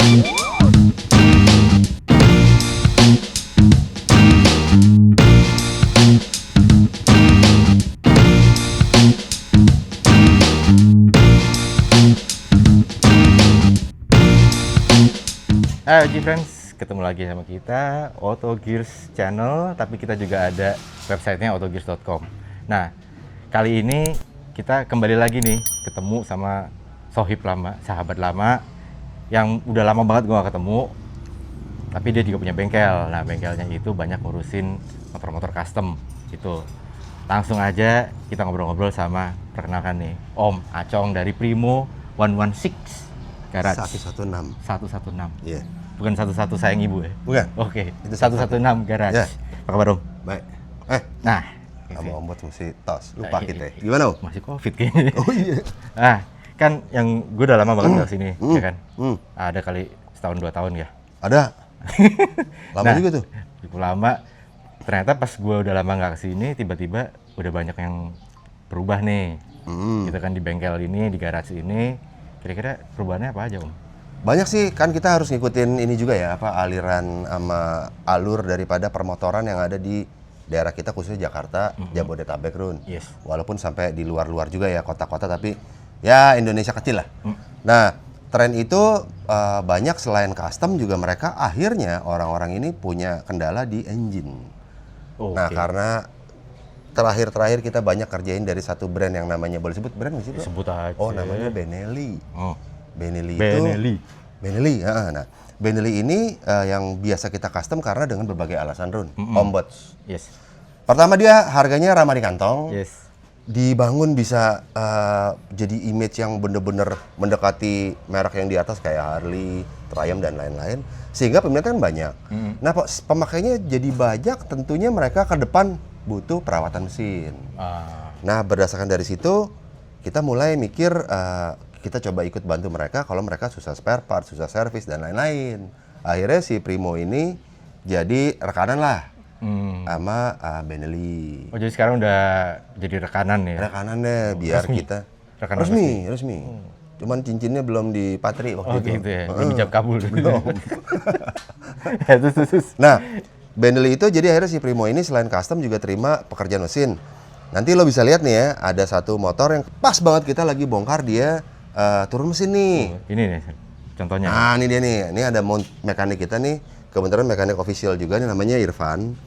Hai G-Friends, ketemu lagi sama kita Auto Gears Channel, tapi kita juga ada websitenya autogears.com. Nah, kali ini kita kembali lagi nih ketemu sama sohib lama, sahabat lama yang udah lama banget gue gak ketemu, tapi dia juga punya bengkel. Nah, bengkelnya itu banyak ngurusin motor-motor custom gitu. Langsung aja kita ngobrol-ngobrol sama, perkenalkan nih, Om Acong dari Primo 116 Garage. 116. 116. Iya. Bukan 11 sayang ibu ya? Bukan. Oke, Itu 116 Garage. Ya. Apa kabar Om? Baik. Nah, Sama Om Bot mesti tos. Lupa Nah, kita. Gimana Om? masih Covid kayaknya. Oh iya. Nah, kan yang gue udah lama banget ke sini, ya kan? Hmm. Ada kali setahun 2 tahun ya. Ada. Lama Nah, juga tuh. Cukup lama. Ternyata pas gue udah lama nggak kesini, tiba-tiba udah banyak yang berubah nih. Gitu kan di bengkel ini, di garage ini. Kira-kira perubahannya apa aja Om? Banyak sih, kan kita harus ngikutin ini juga ya, apa aliran sama alur daripada permotoran yang ada di daerah kita, khususnya Jakarta, Jabodetabek, Run. Yes. Walaupun sampai di luar-luar juga ya, kota-kota, tapi ya Indonesia kecil lah. Nah, tren itu banyak selain custom juga mereka akhirnya orang-orang ini punya kendala di engine. Oh, Nah, oke. karena terakhir kita banyak kerjain dari satu brand yang namanya, boleh sebut brand nggak sih, Bro? Sebut aja. Oh, namanya Benelli. Oh, Benelli Benelli. itu Benelli, nah Benelli ini yang biasa kita custom karena dengan berbagai alasan, Run. Om Bots. Yes. Pertama, dia harganya ramah di kantong. Yes. Dibangun bisa jadi image yang bener-bener mendekati merek yang di atas kayak Harley, Triumph dan lain-lain, sehingga peminat kan banyak. Nah, pemakainya jadi banyak, tentunya mereka ke depan butuh perawatan mesin. Nah, berdasarkan dari situ kita mulai mikir, kita coba ikut bantu mereka kalau mereka susah spare part, susah servis dan lain-lain. Akhirnya si Primo ini jadi rekanan lah sama Benelli. Oh, jadi sekarang udah jadi rekanan ya? Rekanan deh biar resmi? kita Rekanan resmi. Cuman cincinnya belum dipatri waktu Oh itu. gitu ya, belum dijawab kabul. Belum. Ya, terus. Nah, Benelli itu jadi akhirnya si Primo ini selain custom juga terima pekerjaan mesin. Nanti lo bisa lihat nih ya, ada satu motor yang pas banget kita lagi bongkar dia turun mesin nih. Ini nih contohnya. Nah, ini dia nih. Ini ada mekanik kita nih, kebetulan mekanik official juga nih, namanya Irfan.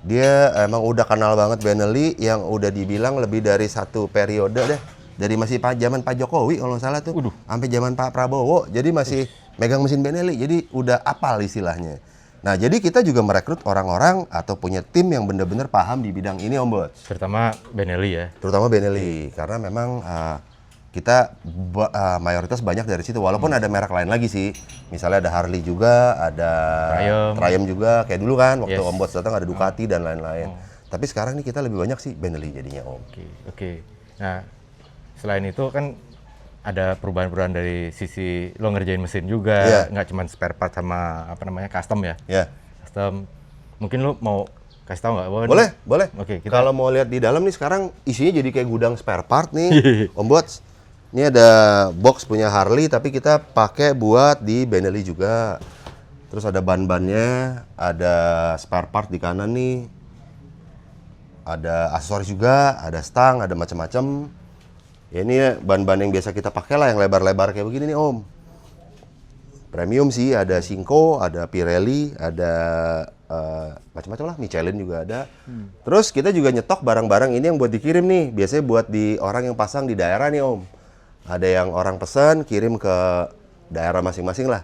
Dia emang udah kenal banget Benelli yang udah dibilang lebih dari satu periode deh. Dari masih zaman Pak Jokowi kalau nggak salah tuh. Sampai zaman Pak Prabowo. Jadi masih megang mesin Benelli. Jadi udah apal istilahnya. Nah, jadi kita juga merekrut orang-orang atau punya tim yang benar-benar paham di bidang ini, Om Bots. Terutama Benelli ya. Terutama Benelli, karena memang kita mayoritas banyak dari situ. Walaupun ada merek lain lagi sih. Misalnya ada Harley juga, ada Triumph juga. Kayak dulu kan, waktu Om Bots datang ada Ducati dan lain-lain. Tapi sekarang nih kita lebih banyak sih Benelli jadinya, Om. Oke. Nah, selain itu kan ada perubahan-perubahan dari sisi lo ngerjain mesin juga, nggak cuma spare part sama apa namanya custom ya? Ya. Custom. Mungkin lo mau kasih tahu nggak? Boleh. Oke. Kalau mau lihat di dalam nih sekarang isinya jadi kayak gudang spare part nih, Om Bots. Ini ada box punya Harley tapi kita pakai buat di Benelli juga. Terus ada ban-bannya, ada spare part di kanan nih. Ada aksesoris juga, ada stang, ada macam-macam. Ya ini ban-ban yang biasa kita pakai lah, yang lebar-lebar kayak begini nih Om. Premium sih, ada Sinco, ada Pirelli, ada macam-macam lah, Michelin juga ada. Terus kita juga nyetok barang-barang ini yang buat dikirim nih, biasanya buat di orang yang pasang di daerah nih Om. Ada yang orang pesan kirim ke daerah masing-masing lah.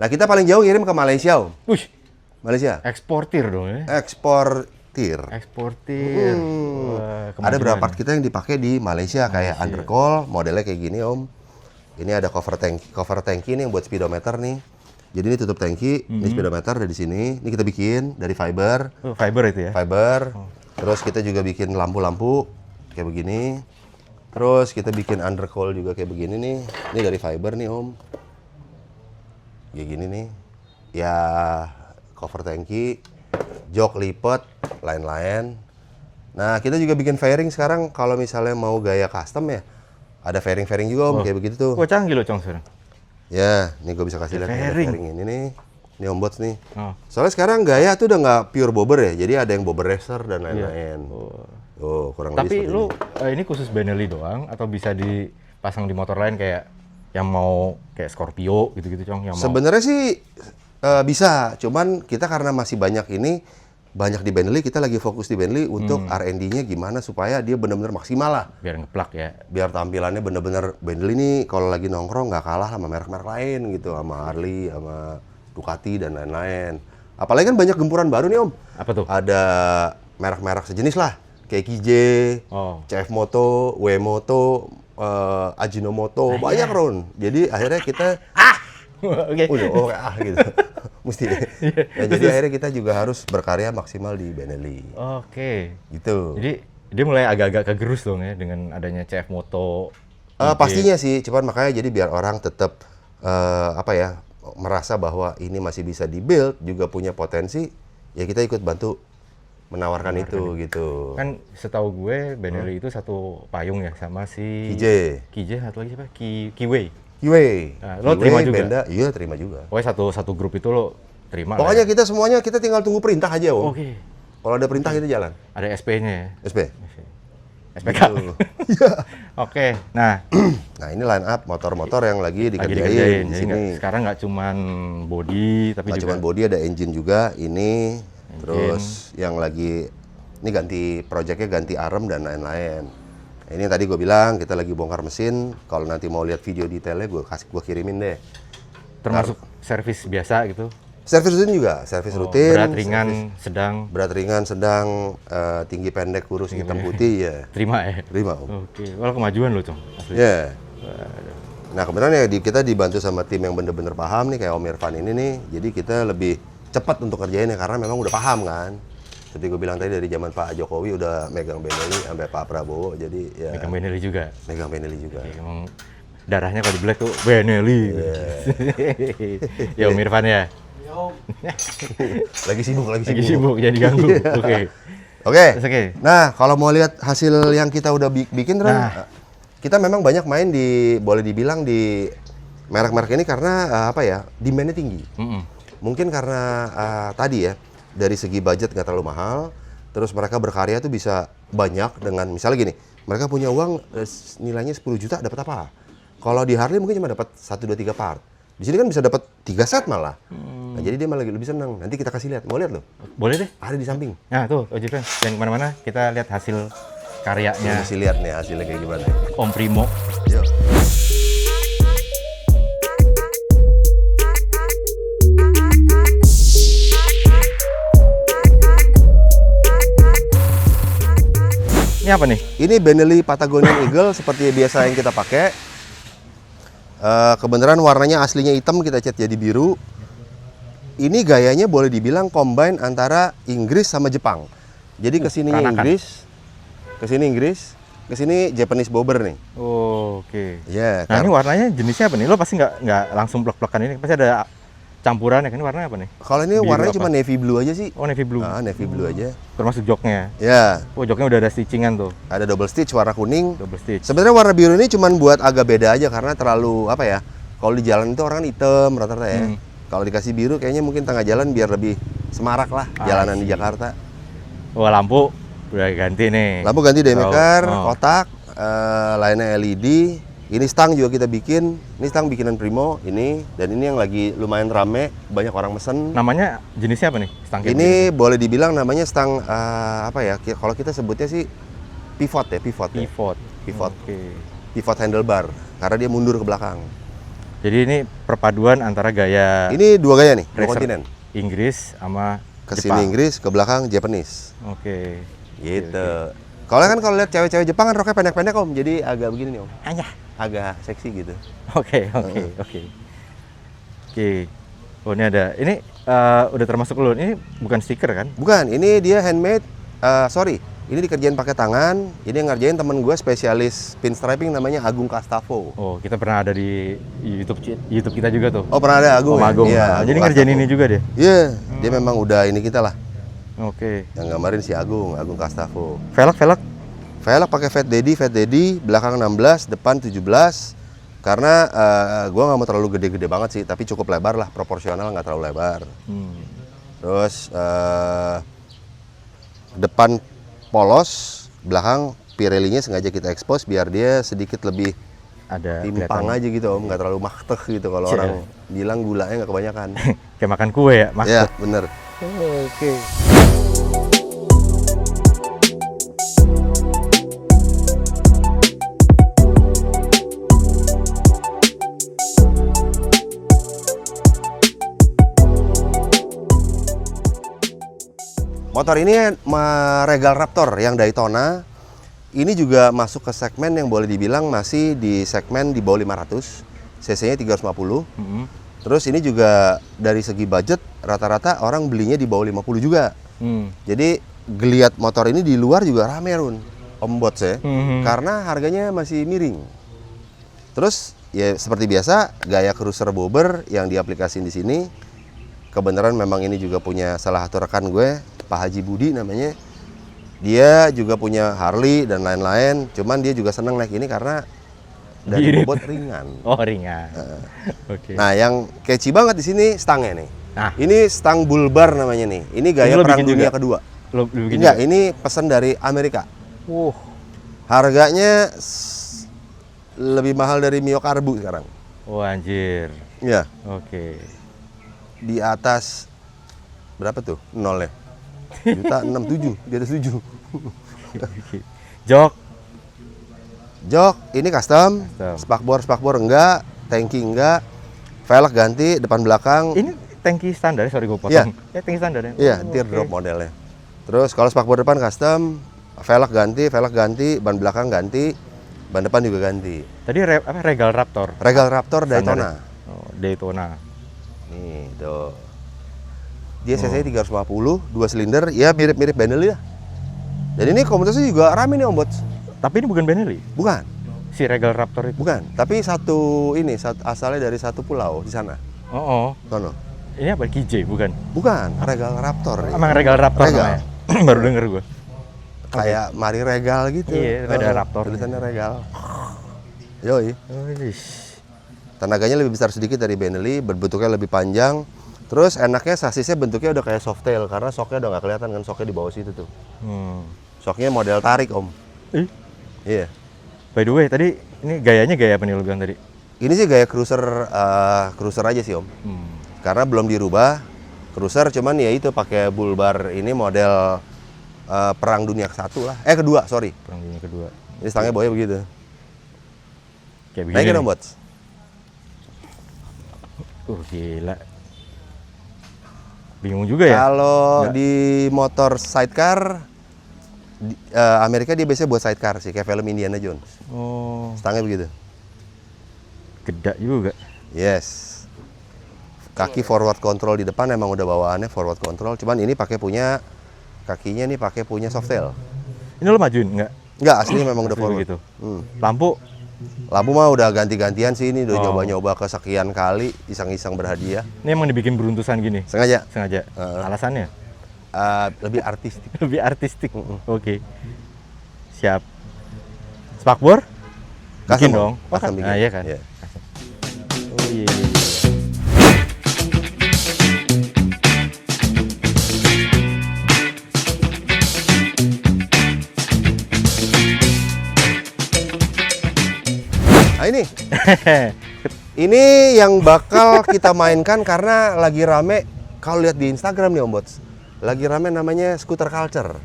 Nah kita paling jauh kirim ke Malaysia Om. Malaysia. Eksportir dong ya? Eksportir. Wah, Ada beberapa part kita yang dipakai di Malaysia kayak undercoil, modelnya kayak gini Om. Ini ada cover tanki nih yang buat speedometer nih. Jadi ini tutup tangki, ini speedometer dari sini. Ini kita bikin dari fiber. Fiber itu ya? Fiber. Terus kita juga bikin lampu-lampu kayak begini. Terus kita bikin undercoil juga kayak begini nih. Ini dari fiber nih Om. Kayak gini nih. Ya cover tangki, jok lipat, lain-lain. Nah kita juga bikin fairing sekarang kalau misalnya mau gaya custom ya. Ada fairing-fairing juga Om, kayak begitu tuh. Wah, canggih loh Cong sekarang. Ya, ini gue bisa kasih lihat nih, ada fairing. fairing ini nih. Ini Om Bots nih. Oh. Soalnya sekarang gaya tuh udah nggak pure bobber ya, jadi ada yang bobber racer dan lain-lain. Oh, kurang Tapi lebih seperti lu ini. ini khusus Benelli doang atau bisa dipasang di motor lain kayak yang mau kayak Scorpio gitu-gitu, Cong, yang mau. Sebenarnya sih bisa, cuman kita karena masih banyak di Benelli, kita lagi fokus di Benelli untuk R&D-nya gimana supaya dia benar-benar maksimal lah. Biar ngeplak ya. Biar tampilannya bener-bener Bentley nih kalau lagi nongkrong nggak kalah sama merek-merek lain gitu, sama Harley, sama Ducati dan lain-lain. Apalagi kan banyak gempuran baru nih Om. Apa tuh? Ada merek-merek sejenis lah, kayak KJ, Oh. CF Moto, W Moto, Ajinomoto, banyak Ron. Jadi akhirnya kita Oke. gitu. Mesti. Nah, jadi akhirnya kita juga harus berkarya maksimal di Benelli. Oke. Gitu. Jadi dia mulai agak-agak kegerus dong ya dengan adanya CF Moto. Pastinya sih, cuman makanya jadi biar orang tetap merasa bahwa ini masih bisa di-build, juga punya potensi, ya kita ikut bantu menawarkan itu gitu. Kan setahu gue Benelli itu satu payung ya sama si KJ, satu lagi siapa? Kiway. Kiway. Nah, lo terima juga? Benda, iya terima juga. Pokoknya satu grup itu lo terima Pokoknya lah ya. kita semuanya kita tinggal tunggu perintah aja Om. Oke. Kalau ada perintah kita jalan. Ada SP-nya ya. SP. SPK. Gitu. Oke. Nah, Nah ini line up motor-motor yang lagi lagi dikerjain dikerjain. di Jadi sini. sekarang nggak cuman body tapi Nggak juga cuma body, ada engine juga ini. Terus yang lagi ini ganti projectnya, ganti arem dan lain-lain. Nah, ini tadi gue bilang kita lagi bongkar mesin. Kalau nanti mau lihat video detailnya gue kirimin deh. termasuk servis biasa gitu. Servis rutin juga, servis rutin. Berat ringan, sedang. Berat ringan, sedang, tinggi pendek, kurus, hitam putih ya. Terima ya. Terima Om. Oke. Wah, kemajuan lo, Cong. Asli. Ya. Nah kebetulan ya kita dibantu sama tim yang bener-bener paham nih kayak Om Irfan ini nih. Jadi kita lebih cepat untuk kerjainnya karena memang udah paham kan. Seperti gue bilang tadi dari zaman Pak Jokowi udah megang Benelli sampai Pak Prabowo. Jadi ya Megang Benelli juga. megang Benelli juga. Oke, emang darahnya kalau di black tuh Benelli. Ya Om Irfan ya. Lagi sibuk. Lagi sibuk jadi ganggu. Oke. Oke. Oke. Nah kalau mau lihat hasil yang kita udah bikin Ren, kita memang banyak main boleh dibilang di merek-merek ini karena demand-nya tinggi. Mungkin karena tadi ya, dari segi budget nggak terlalu mahal, terus mereka berkarya tuh bisa banyak dengan misalnya gini, mereka punya uang nilainya 10 juta dapat apa? Kalau di Harley mungkin cuma dapat 1, 2, 3 part. Di sini kan bisa dapat 3 set malah. Nah, jadi dia malah lebih senang. Nanti kita kasih lihat. Mau lihat loh? Boleh deh. Ada di samping. Nah tuh, Oji Friends, jangan kemana-mana. Kita lihat hasil karyanya Kasih lihat nih hasilnya kayak gimana. Om Primo. Yuk. Ini apa nih? Ini Benelli Patagonian Eagle seperti biasa yang kita pakai. Kebenaran warnanya aslinya hitam, kita cat jadi biru. Ini gayanya boleh dibilang combine antara Inggris sama Jepang. Jadi kesininya peranakan. Inggris, kesini Japanese bobber nih. Oh, oke. Ya, Nah ini warnanya jenisnya apa nih? Lo pasti nggak langsung plek-plekan ini. Pasti ada campurannya kan? Ini warnanya apa nih? kalau ini Biru warnanya apa? cuma navy blue aja sih. Oh, navy blue. Navy blue aja. Termasuk joknya. Ya, Oh, joknya udah ada stitchingan tuh. ada double stitch warna kuning. Double stitch. Sebenarnya warna biru ini cuma buat agak beda aja karena terlalu kalau di jalan itu orang kan hitam rata-rata ya. Kalau dikasih biru kayaknya mungkin tengah jalan biar lebih semarak lah jalanan di Jakarta. Wah, lampu udah ganti nih. Lampu ganti daymaker, Oh. kotak, lainnya LED. Ini stang juga kita bikin. Ini stang bikinan Primo ini, dan ini yang lagi lumayan rame, banyak orang mesen. Namanya jenisnya apa nih? Stang kayak Ini boleh dibilang namanya stang kalau kita sebutnya sih pivot ya, pivot. Ya. pivot. Pivot. Oke. Pivot handlebar karena dia mundur ke belakang. Jadi ini perpaduan antara gaya Ini dua gaya nih, dua racer kontinen. Inggris sama Ke Jepang. sini Inggris, ke belakang Japanese. Oke. Gitu. Kalau lihat cewek-cewek Jepang kan roknya pendek-pendek Om, jadi agak begini nih Om. Ayah. Agak seksi gitu. Oke. Oh, ini ada. Ini udah termasuk lo. Ini bukan stiker kan? Bukan, ini dia handmade. Ini dikerjain pakai tangan. Ini yang ngerjain temen gue spesialis pinstriping namanya Agung Kastavo. Oh, kita pernah ada di YouTube kita juga tuh. Oh pernah ada Agung? Om ya? Agung. Iya, Nah, Agung jadi ngerjain Kastavo. ini juga dia. Iya, dia memang udah ini kita lah. Oke. Yang gambarin si Agung Kastavo. Velg. Velg pakai Fat Daddy, belakang 16, depan 17. Karena gua nggak mau terlalu gede-gede banget sih, tapi cukup lebar lah, proporsional, nggak terlalu lebar. Terus depan polos, belakang Pirelli-nya sengaja kita expose biar dia sedikit lebih Ada timpang aja gitu om, nggak terlalu makteh gitu kalau Cie. orang bilang gulanya nggak kebanyakan. kayak makan kue ya, Mas. Ya bener. Oke. Motor ini Regal Raptor yang Daytona. Ini juga masuk ke segmen yang boleh dibilang masih di segmen di bawah 500. CC-nya 350. Terus ini juga dari segi budget rata-rata orang belinya di bawah 50 juga. Jadi geliat motor ini di luar juga rame Run, Om Bots ya. Karena harganya masih miring. Terus ya seperti biasa gaya cruiser bobber yang diaplikasiin di sini. Kebenaran memang ini juga punya salah satu rekan gue, Pak Haji Budi namanya. Dia juga punya Harley dan lain-lain. Cuman dia juga seneng naik ini karena dari Irit. bobot ringan. Oh, ringan. Oke. Nah, yang catchy banget di sini stangnya nih. Nah. Ini stang bull bar namanya nih. Ini gaya Ini lo Perang bikin Dunia juga? Kedua. Lo bikin Enggak, juga? ini pesan dari Amerika. Wow. Harganya lebih mahal dari Mio Karbu sekarang. Oh, anjir. Iya, Oke. di atas berapa tuh? Nol ya? Juta 67, di atas 7. Oke. Jok. Jok, ini custom. Custom. Spakbor enggak, tanki enggak. Velg ganti depan belakang. Ini tangki standar, sorry gue potong. Iya. Ya, tangki standar ya? Iya, Oh, teardrop oke. modelnya. Terus kalau spakbor depan custom, velg ganti, ban belakang ganti, ban depan juga ganti. Tadi Regal Raptor? Regal Raptor Standar Daytona. ya? Oh, Daytona. Nih, tuh. Dia CC 350, 2 silinder, ya mirip-mirip Benelli lah. Dan ini komunitasnya juga rame nih Om Bots. Tapi ini bukan Benelli? Bukan, Si Regal Raptor itu? bukan. Tapi asalnya dari satu pulau di sana. Oh. Sono. Ini apa? KJ, bukan? Bukan, Regal Raptor. ya. Emang Regal Raptor Regal. namanya? Baru denger gue. Kayak Mari Regal gitu. Iya, ada Raptor. Tulisannya Regal. Yoi. Tenaganya lebih besar sedikit dari Benelli, berbentuknya lebih panjang. Terus enaknya sasisnya bentuknya udah kayak softail karena soknya udah nggak kelihatan kan, soknya di bawah situ tuh. Soknya model tarik Om. Iya. By the way, tadi ini gayanya gaya apa nih lo bilang tadi? Ini sih gaya cruiser aja sih Om. Karena belum dirubah cruiser, cuman ya itu pakai bull bar ini model Perang Dunia Kedua, sorry. Perang Dunia Kedua. Ini stangnya bawahnya begitu. Kayak begini. Naikin nih. Om Bots. Gila. Bingung juga ya? Kalau di motor sidecar Amerika dia biasanya buat sidecar sih, kayak film Indiana Jones. Oh, Stangnya begitu. geda juga. Yes. Kaki forward control di depan emang udah bawaannya forward control, cuman ini pakai punya kakinya nih pakai punya softail. Ini lo majuin nggak? Enggak, aslinya memang udah Asli forward. begitu. Hmm. Lampu? Lampu mah udah ganti-gantian sih ini, udah Oh. nyoba-nyoba kesekian kali, iseng-iseng berhadiah. Ini emang dibikin beruntusan gini? Sengaja. Sengaja? Alasannya? Lebih artistik. Lebih artistik? Oke. Siap. Spakbor? Bikin Custom, dong? Oh, custom kan? bikin. Ah, iya kan? Iya. Oh iya. Nah ini yang bakal kita mainkan karena lagi rame. Kalau lihat di Instagram nih Om Bots, lagi rame namanya scooter culture.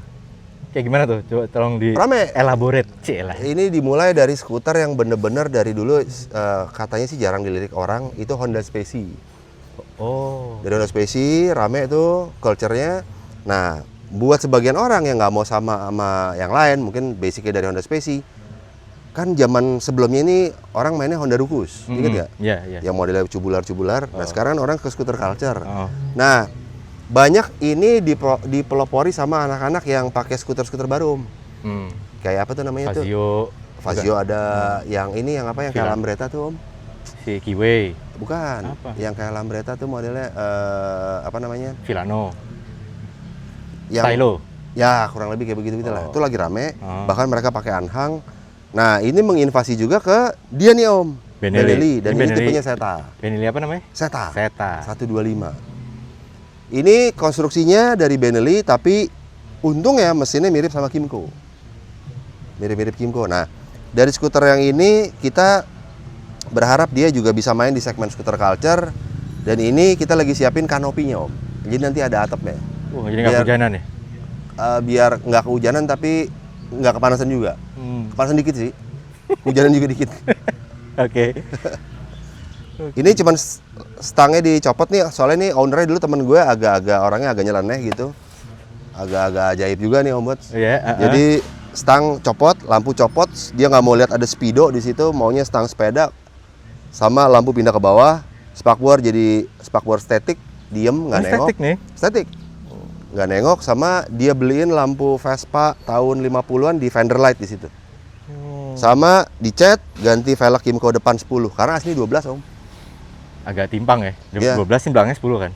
Kayak gimana tuh? Coba tolong di Rame. elaborate. Cielah. Ini dimulai dari skuter yang bener-bener dari dulu katanya sih jarang dilirik orang, itu Honda Spacey. Oh. Dari Honda Spacey rame tuh culture-nya. Nah, buat sebagian orang yang nggak mau sama yang lain, mungkin basicnya dari Honda Spacey. Kan zaman sebelumnya ini orang mainnya Honda Rukus, inget nggak? Iya, iya. Yang modelnya cubular-cubular. Nah, sekarang orang ke skuter culture. Oh. Nah, banyak ini dipelopori sama anak-anak yang pakai skuter-skuter baru, Om. Kayak apa tuh namanya tuh? Fazio ada yang ini yang apa yang kayak Villa. Lambretta tuh Om? Si Kiwi, Bukan. Apa? Yang kayak Lambretta tuh modelnya apa namanya? Villano, Yang Stylo. ya kurang lebih kayak begitu gitu lah. Oh. Itu lagi rame. Oh. Bahkan mereka pakai anhang. Nah, ini menginvasi juga ke dia nih Om. Benelli. Dan Ini ini tipenya Zeta. Benelli apa namanya? Zeta. Zeta. 125. Ini konstruksinya dari Benelli, tapi untungnya mesinnya mirip sama Kymco. Mirip-mirip Kymco. Nah, dari skuter yang ini kita berharap dia juga bisa main di segmen skuter culture. Dan ini kita lagi siapin kanopinya, Om. Jadi nanti ada atapnya. Jadi nggak kehujanan ya? Biar nggak kehujanan tapi nggak kepanasan juga. Kepanasan dikit sih. Hujanan juga dikit. Oke. Ini cuman stangnya dicopot nih, soalnya nih ownernya dulu temen gue orangnya agak nyeleneh gitu. Agak ajaib juga nih Om Bots. Jadi stang copot, lampu copot, dia nggak mau lihat ada speedo di situ, maunya stang sepeda sama lampu pindah ke bawah, spakbor jadi spakbor statik, diem nggak nengok. Statik nih? Statik. Nggak nengok, sama dia beliin lampu Vespa tahun 50-an di fender light di situ. Sama dicat ganti velg Kymco depan 10 karena asli 12 Om. Agak timpang ya. Iya. 12 sih belakangnya 10 kan.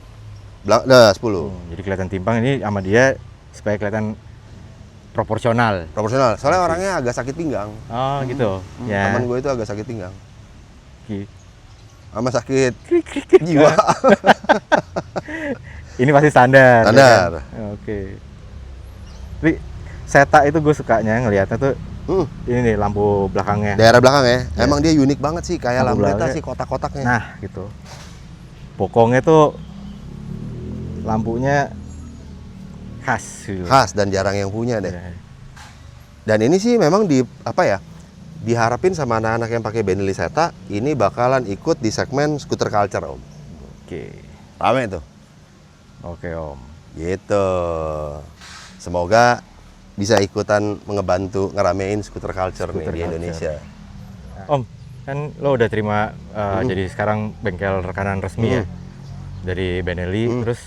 Nah, 10. Jadi kelihatan timpang ini sama dia supaya kelihatan proporsional. Proporsional. Soalnya orangnya agak sakit pinggang. Oh, gitu. Ya. Teman gue itu agak sakit pinggang. Ki- Sama sakit jiwa. Ini pasti standar. Standar. Ya kan? Oke. Tapi Zeta itu gue sukanya ngelihatnya tuh ini nih lampu belakangnya. Daerah belakang ya. Ya. Emang dia unik banget sih, kayak Lampu Lambretta belakangnya. sih kotak-kotaknya. Nah, gitu. Pokoknya tuh lampunya khas gitu. Khas dan jarang yang punya deh. Ya. Dan ini sih memang diharapin sama anak-anak yang pakai Benelli Zeta ini bakalan ikut di segmen skuter culture Om. Oke. Rame tuh. Oke, Om. Gitu. Semoga bisa ikutan ngebantu ngeramein skuter culture nih Skuter di culture. Indonesia. Om, kan lo udah terima jadi sekarang bengkel rekanan resmi ya dari Benelli, terus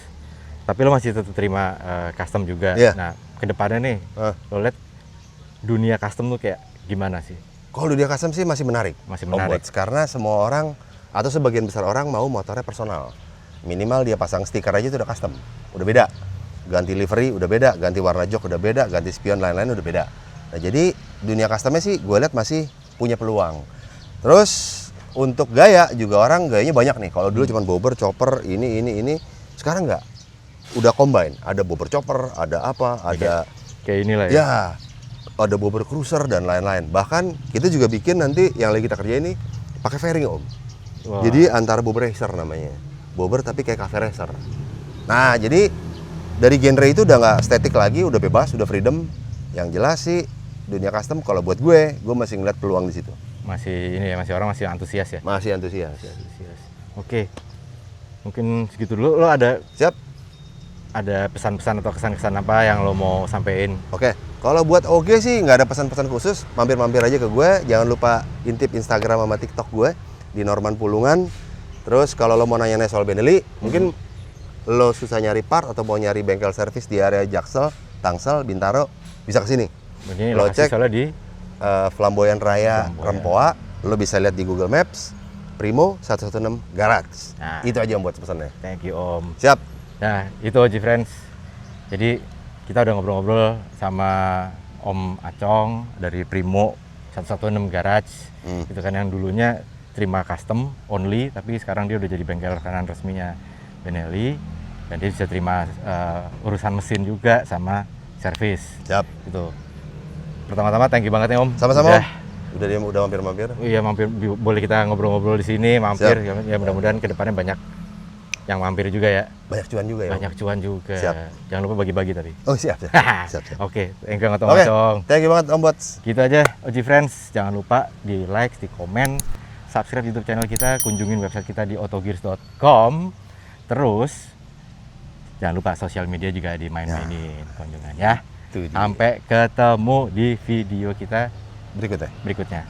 tapi lo masih tetap terima custom juga. Iya. Nah, kedepannya nih, lo lihat dunia custom tuh kayak gimana sih? Kalau dunia custom sih masih menarik. Masih Om menarik. Bots. Karena semua orang atau sebagian besar orang mau motornya personal. Minimal dia pasang stiker aja itu udah custom. Udah beda. Ganti livery udah beda, ganti warna jok udah beda, ganti spion lain-lain udah beda. Nah, jadi dunia customnya sih gue lihat masih punya peluang. Terus untuk gaya juga orang gayanya banyak nih. Kalau dulu cuma bobber, chopper, ini. Sekarang nggak. Udah combine. Ada bobber chopper, ada apa, ada Kayak inilah ya. ya, ada bobber cruiser dan lain-lain. Bahkan kita juga bikin nanti yang lagi kita kerjain ini pakai fairing Om. Wah. Jadi antara bobber racer namanya. Bobber tapi kayak cafe racer. Nah, jadi dari genre itu udah nggak estetik lagi, udah bebas, udah freedom. Yang jelas sih dunia custom kalau buat gue masih ngeliat peluang di situ. Masih ini ya, masih orang masih antusias ya. Masih antusias. Antusias. Oke. Mungkin segitu dulu. Lo ada Siap? pesan-pesan atau kesan-kesan apa yang lo mau sampein? Oke. Kalau buat OG sih nggak ada pesan-pesan khusus, mampir-mampir aja ke gue. Jangan lupa intip Instagram sama TikTok gue di Norman Pulungan. Terus kalau lo mau nanya soal Benelli, mungkin lo susah nyari part atau mau nyari bengkel servis di area Jaksel, Tangsel, Bintaro, bisa kesini. Begini Lo lokasi cek soalnya di Flamboyan Raya Flamboyan. Rempoa, lo bisa lihat di Google Maps, Primo 116 Garage. Nah. Itu aja yang buat pesannya. Thank you Om. Siap. Nah, itu OG Friends. Jadi kita udah ngobrol-ngobrol sama Om Acong dari Primo 116 Garage. Itu kan yang dulunya terima custom only, tapi sekarang dia udah jadi bengkel rekanan resminya Benelli. Dan dia bisa terima urusan mesin juga sama servis. Siap. Gitu. Pertama-tama thank you banget ya Om. Sama-sama. Udah mampir-mampir. Iya mampir, boleh kita ngobrol-ngobrol di sini, mampir. Ya mudah-mudahan kedepannya banyak yang mampir juga ya. Banyak cuan juga ya. Banyak cuan juga. Siap. Jangan lupa bagi-bagi tadi. Oh, siap. Siap. Oke, thank you banget Om Oke. Acong. Thank you banget Om Bots. Gitu aja OG Friends. Jangan lupa di like, di komen, subscribe YouTube channel kita, kunjungin website kita di autogears.com. Terus jangan lupa sosial media juga dimain-mainin kunjungan ya. Itu dia. Sampai ketemu di video kita Berikutnya. berikutnya.